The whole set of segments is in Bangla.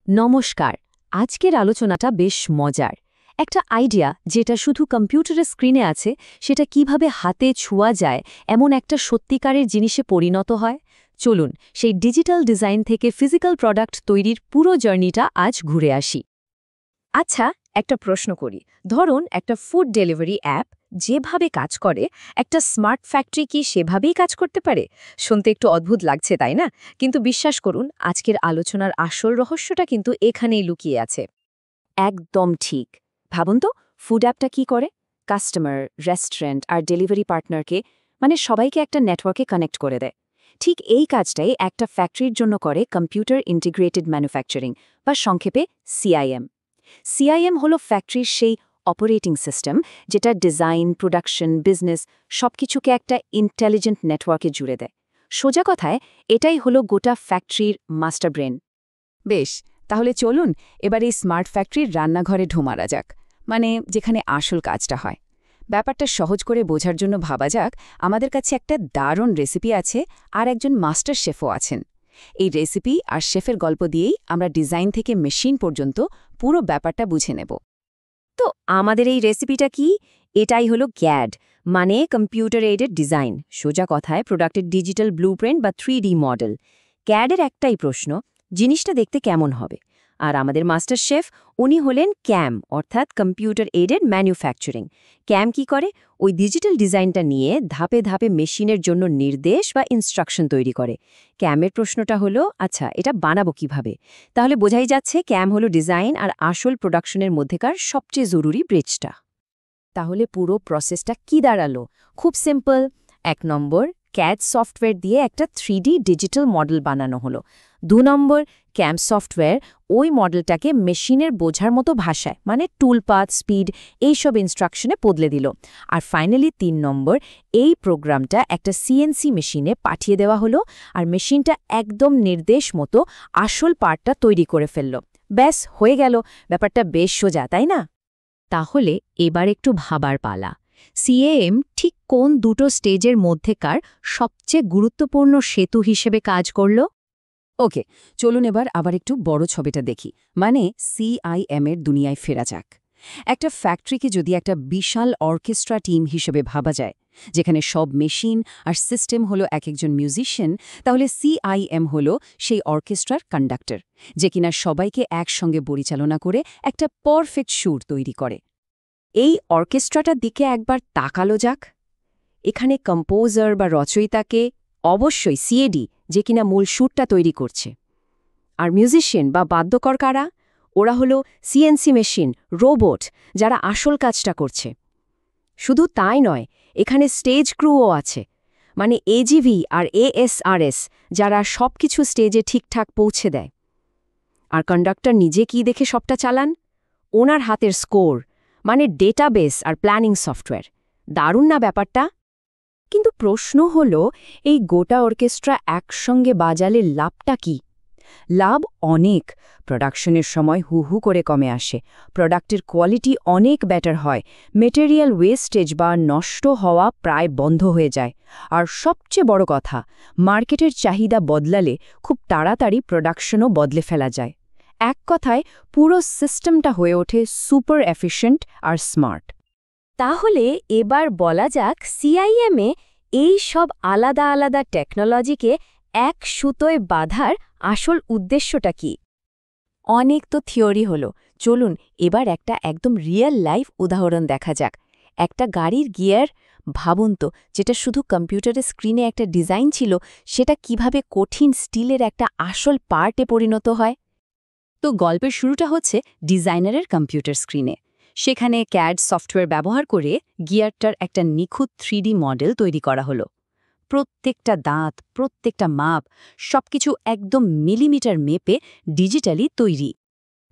নমস্কার। আজকের আলোচনাটা বেশ মজার। একটা আইডিয়া যেটা শুধু কম্পিউটারের স্ক্রিনে আছে সেটা কিভাবে হাতে ছোঁয়া যায় এমন একটা সত্যিকারের জিনিসে পরিণত হয়। চলুন সেই ডিজিটাল ডিজাইন থেকে ফিজিক্যাল প্রোডাক্ট তৈরির পুরো জার্নিটা আজ ঘুরে আসি। আচ্ছা, একটা প্রশ্ন করি। ধরুন একটা ফুড ডেলিভারি অ্যাপ যেভাবে কাজ করে, একটা স্মার্ট ফ্যাক্টরি কি সেভাবেই কাজ করতে পারে? শুনতে একটু অদ্ভুত লাগছে, তাই না? কিন্তু বিশ্বাস করুন, আজকের আলোচনার আসল রহস্যটা কিন্তু এখানেই লুকিয়ে আছে। একদম ঠিক। ভাবুন তো, ফুড অ্যাপটা কি করে? কাস্টমার, রেস্টুরেন্ট আর ডেলিভারি পার্টনারকে, মানে সবাইকে একটা নেটওয়ার্কে কানেক্ট করে দেয়। ঠিক এই কাজটাই একটা ফ্যাক্টরির জন্য করে কম্পিউটার ইন্টিগ্রেটেড ম্যানুফ্যাকচারিং, বা সংক্ষেপে সিআইএম। সিআইএম হলো ফ্যাক্টরির সেই অপারেটিং সিস্টেম যেটা ডিজাইন, প্রোডাকশন, বিজনেস সবকিছুকে একটা ইন্টেলিজেন্ট নেটওয়ার্কে জুড়ে দেয়। সোজা কথায় এটাই হলো গোটা ফ্যাক্টরির মাস্টার ব্রেন। বেশ, তাহলে চলুন এবার এই স্মার্ট ফ্যাক্টরির রান্নাঘরে ঢোমারা যাক, মানে যেখানে আসল কাজটা হয়। ব্যাপারটা সহজ করে বোঝার জন্য ভাবা যাক, আমাদের কাছে একটা দারুণ রেসিপি আছে আর একজন মাস্টার শেফও আছেন। এই রেসিপি আর শেফের গল্প দিয়েই আমরা ডিজাইন থেকে মেশিন পর্যন্ত পুরো ব্যাপারটা বুঝে নেব। তো আমাদের এই রেসিপিটা কি? এটাই হলো গ্যাড, মানে কম্পিউটার এইডেড ডিজাইন। সোজা কথায় প্রোডাক্টের ডিজিটাল ব্লুপ্রিন্ট বা 3D মডেল। ক্যাডের একটাই প্রশ্ন, জিনিসটা দেখতে কেমন হবে? আর আমাদের মাস্টার শেফ, উনি হলেন ক্যাম, অর্থাৎ কম্পিউটার এইডেড ম্যানুফ্যাকচারিং। ক্যাম কি করে? ওই ডিজিটাল ডিজাইনটা নিয়ে ধাপে ধাপে মেশিনের জন্য নির্দেশ বা ইনস্ট্রাকশন তৈরি করে। ক্যামের প্রশ্নটা হলো, আচ্ছা এটা বানাবো কিভাবে? তাহলে বোঝাই যাচ্ছে ক্যাম হলো ডিজাইন আর আসল প্রোডাকশনের মধ্যেকার সবচেয়ে জরুরি ব্রিজটা। তাহলে পুরো প্রসেসটা কি দাঁড়ালো? খুব সিম্পল। ১ নম্বর, ক্যাড সফটওয়্যার দিয়ে একটা 3D ডিজিটাল মডেল বানানো হলো। ২ নম্বর, ক্যাম সফটওয়্যার ওই মডেলটাকে মেশিনের বোঝার মতো ভাষায়, মানে টুলপাথ, স্পিড, এইসব ইনস্ট্রাকশনে বদলে দিল। আর ফাইনালি ৩ নম্বর, এই প্রোগ্রামটা একটা সিএনসি মেশিনে পাঠিয়ে দেওয়া হলো, আর মেশিনটা একদম নির্দেশ মতো আসল পার্টটা তৈরি করে ফেলল। ব্যাস, হয়ে গেল। ব্যাপারটা বেশ সোজা, তাই না? তাহলে এবার একটু ভাবার পালা। সিএএম ঠিক কোন দুটো স্টেজের মধ্যেকার সবচেয়ে গুরুত্বপূর্ণ সেতু হিসেবে কাজ করল? ওকে, চলুন এবার আবার একটু বড় ছবিটা দেখি, মানে সিআইএম এর দুনিয়ায় ফেরা যাক। একটা ফ্যাক্টরিকে যদি একটা বিশাল অর্কেস্ট্রা টিম হিসেবে ভাবা যায়, যেখানে সব মেশিন আর সিস্টেম হলো এক একজন মিউজিশিয়ান, তাহলে সিআইএম হলো সেই অর্কেস্ট্রার কন্ডাক্টর, যে কিনা সবাইকে একসঙ্গে পরিচালনা করে একটা পারফেক্ট সুর তৈরি করে। এই অর্কেস্ট্রাটার দিকে একবার তাকালো যাক। এখানে কম্পোজার বা রচয়িতাকে অবশ্যই সিএডি, যে কিনা মূল সুরটা তৈরি করছে। আর মিউজিশিয়ান বা বাদ্যকর কারা? ওরা হলো সিএনসি মেশিন, রোবট, যারা আসল কাজটা করছে। শুধু তাই নয়, এখানে স্টেজ ক্রুও আছে, মানে এজিভি আর এএসআরএস, যারা সবকিছু স্টেজে ঠিকঠাক পৌঁছে দেয়। আর কন্ডাক্টর নিজে কি দেখে সবটা চালান? ওনার হাতের স্কোর, মানে ডেটাবেস আর প্ল্যানিং সফটওয়্যার। দারুণ না ব্যাপারটা? কিন্তু প্রশ্ন হল, এই গোটা অর্কেস্ট্রা একসঙ্গে বাজালে লাভটা কি? লাভ অনেক। প্রোডাকশনের সময় হু হু করে কমে আসে, প্রোডাক্টের কোয়ালিটি অনেক বেটার হয়, মেটেরিয়াল ওয়েস্টেজ বা নষ্ট হওয়া প্রায় বন্ধ হয়ে যায়। আর সবচেয়ে বড় কথা, মার্কেটের চাহিদা বদলালে খুব তাড়াতাড়ি প্রোডাকশনও বদলে ফেলা যায়। এক কথায় পুরো সিস্টেমটা হয়ে ওঠে সুপার এফিশিয়েন্ট আর স্মার্ট। তাহলে এবার বলা যাক, সিআইএমে এই সব আলাদা আলাদা টেকনোলজিকে এক সুতোয় বাঁধার আসল উদ্দেশ্যটা কি? অনেক তো থিওরি হলো, চলুন এবার একটা একদম রিয়েল লাইফ উদাহরণ দেখা যাক। একটা গাড়ির গিয়ার, ভাবুন তো, যেটা শুধু কম্পিউটারের স্ক্রিনে একটা ডিজাইন ছিল, সেটা কিভাবে কঠিন স্টিলের একটা আসল পার্টে পরিণত হয়। তো গল্পের শুরুটা হচ্ছে ডিজাইনারের কম্পিউটার স্ক্রিনে। সেখানে ক্যাড সফটওয়্যার ব্যবহার করে গিয়ারটার একটা নিখুঁত 3D মডেল তৈরি করা হলো। প্রত্যেকটা দাঁত, প্রত্যেকটা মাপ, সবকিছু একদম মিলিমিটার মেপে ডিজিটালি তৈরি।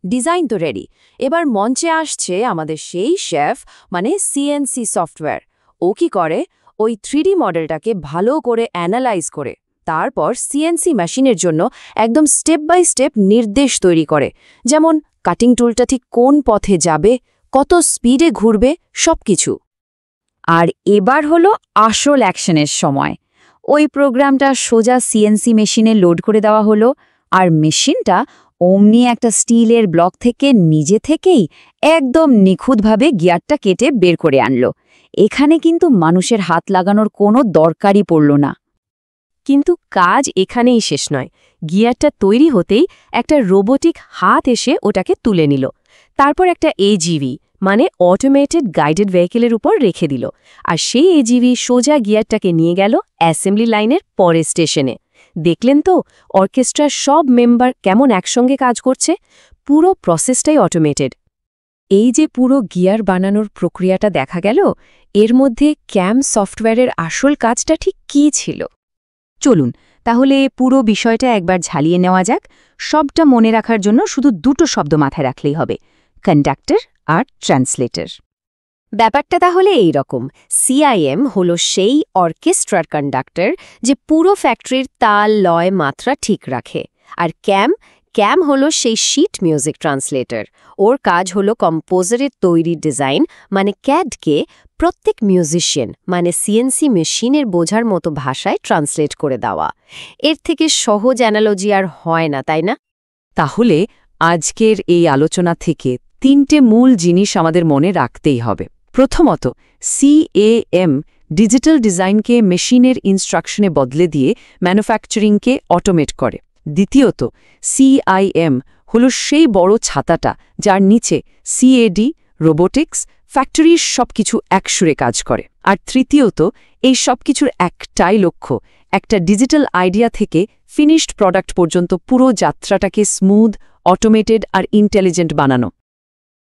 ডিজাইন তো রেডি। এবার মঞ্চে আসছে আমাদের সেই শেফ, মানে সিএনসি সফটওয়্যার। ও কি করে? ওই 3D মডেলটাকে ভালো করে অ্যানালাইজ করে তারপর সিএনসি মেশিনের জন্য একদম স্টেপ বাই স্টেপ নির্দেশ তৈরি করে, যেমন কাটিং টুলটা ঠিক কোন পথে যাবে, কত স্পিডে ঘুরবে, সবকিছু। আর এবার হলো আসল অ্যাকশনের সময়। ওই প্রোগ্রামটা সোজা সিএনসি মেশিনে লোড করে দেওয়া হলো, আর মেশিনটা অমনি একটা স্টিলের ব্লক থেকে নিজে থেকেই একদম নিখুঁতভাবে গিয়ারটা কেটে বের করে আনলো। এখানে কিন্তু মানুষের হাত লাগানোর কোনো দরকারই পড়ল না। কিন্তু কাজ এখানেই শেষ নয়। গিয়ারটা তৈরি হতেই একটা রোবোটিক হাত এসে ওটাকে তুলে নিল। তারপর একটা এজিভি মানে অটোমেটেড গাইডেড ভেহিকেলের উপর রেখে দিল, আর সেই এজিভি সোজা গিয়ারটাকে নিয়ে গেল অ্যাসেম্বলি লাইনের পরের স্টেশনে। দেখলেন তো অর্কেস্ট্রার সব মেম্বার কেমন একসঙ্গে কাজ করছে? পুরো প্রসেসটাই অটোমেটেড। এই যে পুরো গিয়ার বানানোর প্রক্রিয়াটা দেখা গেল, এর মধ্যে ক্যাম সফটওয়্যারের আসল কাজটা ঠিক কী ছিল? চলুন তাহলে পুরো বিষয়টা একবার ঝালিয়ে নেওয়া যাক। সবটা মনে রাখার জন্য শুধু দুটো শব্দ মাথায় রাখলেই হবে, কন্ডাক্টর আর ট্রান্সলেটর। ব্যাপারটা তাহলে এই রকম। সিআইএম হলো সেই অর্কেস্ট্রার কন্ডাক্টর যে পুরো ফ্যাক্টরির তাল লয় মাত্রা ঠিক রাখে। আর ক্যাম হলো সেই শিট মিউজিক ট্রান্সলেটর। ওর কাজ হলো কম্পোজারের তৈরি ডিজাইন মানে ক্যাডকে প্রত্যেক মিউজিশিয়ান মানে সিএনসি মেশিনের বোঝার মতো ভাষায় ট্রান্সলেট করে দেওয়া। এর থেকে সহজ অ্যানালজি আর হয় না, তাই না? তাহলে আজকের এই আলোচনা থেকে তিনটে মূল জিনিস আমাদের মনে রাখতেই হবে। প্রথমত, সিএএম ডিজিটাল ডিজাইনকে মেশিনের ইনস্ট্রাকশনে বদলে দিয়ে ম্যানুফ্যাকচারিংকে অটোমেট করে। দ্বিতীয়ত, সিআইএম হল সেই বড় ছাতাটা যার নিচে সিএডি, রোবোটিক্স, ফ্যাক্টরির সবকিছু একসুরে কাজ করে। আর তৃতীয়ত, এই সবকিছুর একটাই লক্ষ্য, একটা ডিজিটাল আইডিয়া থেকে ফিনিশড প্রোডাক্ট পর্যন্ত পুরো যাত্রাটাকে স্মুথ, অটোমেটেড আর ইন্টেলিজেন্ট বানানো।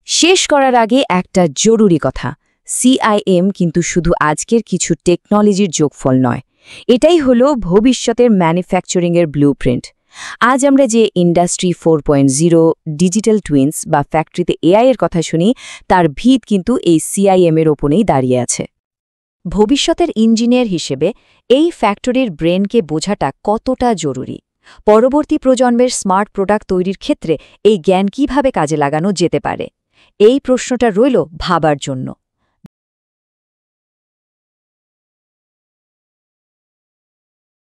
শেষ করার আগে একটা জরুরি কথা, সিআইএম কিন্তু শুধু আজকের কিছু টেকনোলজির যোগফল নয়, এটাই হলো ভবিষ্যতের ম্যানুফ্যাকচারিংয়ের ব্লুপ্রিন্ট। আজ আমরা যে ইন্ডাস্ট্রি 4.0, ডিজিটাল টুইন্স বা ফ্যাক্টরিতে এআইয়ের কথা শুনি, তার ভিত কিন্তু এই সিআইএমের ওপরেই দাঁড়িয়ে আছে। ভবিষ্যতের ইঞ্জিনিয়ার হিসেবে এই ফ্যাক্টরির ব্রেনকে বোঝাটা কতটা জরুরি? পরবর্তী প্রজন্মের স্মার্ট প্রোডাক্ট তৈরির ক্ষেত্রে এই জ্ঞান কিভাবে কাজে লাগানো যেতে পারে? এই প্রশ্নটা রইল ভাবার জন্য।